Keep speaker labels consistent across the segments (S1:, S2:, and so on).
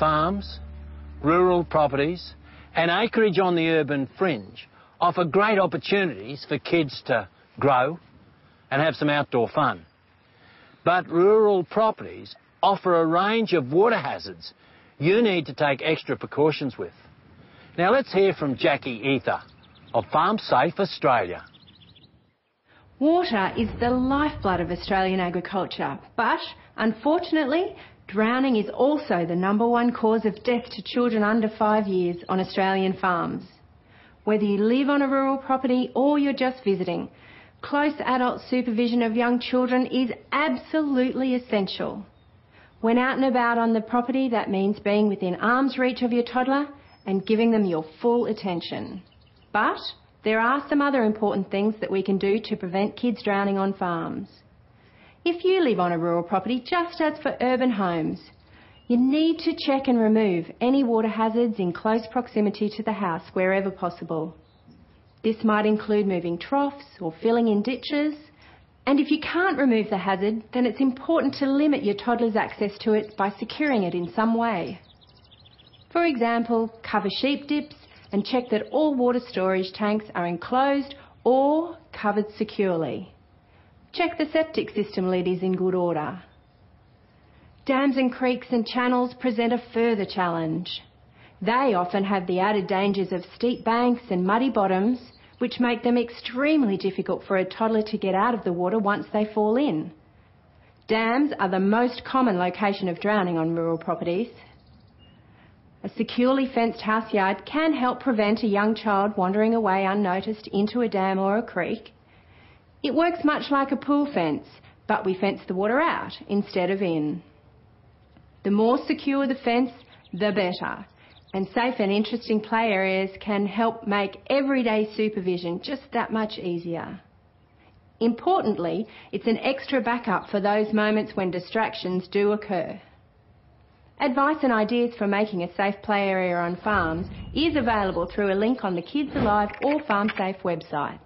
S1: farms, rural properties and acreage on the urban fringe offer great opportunities for kids to grow and have some outdoor fun. But rural properties offer a range of water hazards you need to take extra precautions with. Now let's hear from Jackie Ether of Farm Safe Australia.
S2: Water is the lifeblood of Australian agriculture, but unfortunately, drowning is also the #1 cause of death to children under 5 years on Australian farms. Whether you live on a rural property or you're just visiting, close adult supervision of young children is absolutely essential. When out and about on the property, that means being within arm's reach of your toddler and giving them your full attention. But there are some other important things that we can do to prevent kids drowning on farms. If you live on a rural property, just as for urban homes, you need to check and remove any water hazards in close proximity to the house wherever possible. This might include moving troughs or filling in ditches. And if you can't remove the hazard, then it's important to limit your toddler's access to it by securing it in some way. For example, cover sheep dips and check that all water storage tanks are enclosed or covered securely. Check the septic system lid is in good order. Dams and creeks and channels present a further challenge. They often have the added dangers of steep banks and muddy bottoms, which make them extremely difficult for a toddler to get out of the water once they fall in. Dams are the most common location of drowning on rural properties. A securely fenced house yard can help prevent a young child wandering away unnoticed into a dam or a creek. It works much like a pool fence, but we fence the water out instead of in. The more secure the fence, the better. And safe and interesting play areas can help make everyday supervision just that much easier. Importantly, it's an extra backup for those moments when distractions do occur. Advice and ideas for making a safe play area on farms is available through a link on the Kids Alive or Farm Safe websites.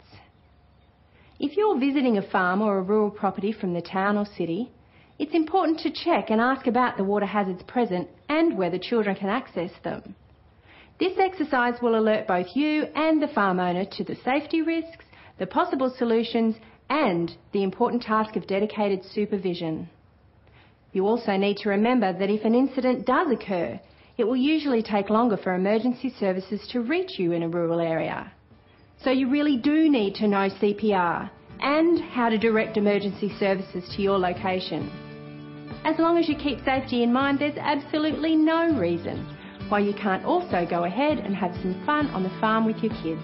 S2: If you're visiting a farm or a rural property from the town or city, it's important to check and ask about the water hazards present and whether children can access them. This exercise will alert both you and the farm owner to the safety risks, the possible solutions and the important task of dedicated supervision. You also need to remember that if an incident does occur, it will usually take longer for emergency services to reach you in a rural area. So you really do need to know CPR and how to direct emergency services to your location. As long as you keep safety in mind, there's absolutely no reason why you can't also go ahead and have some fun on the farm with your kids.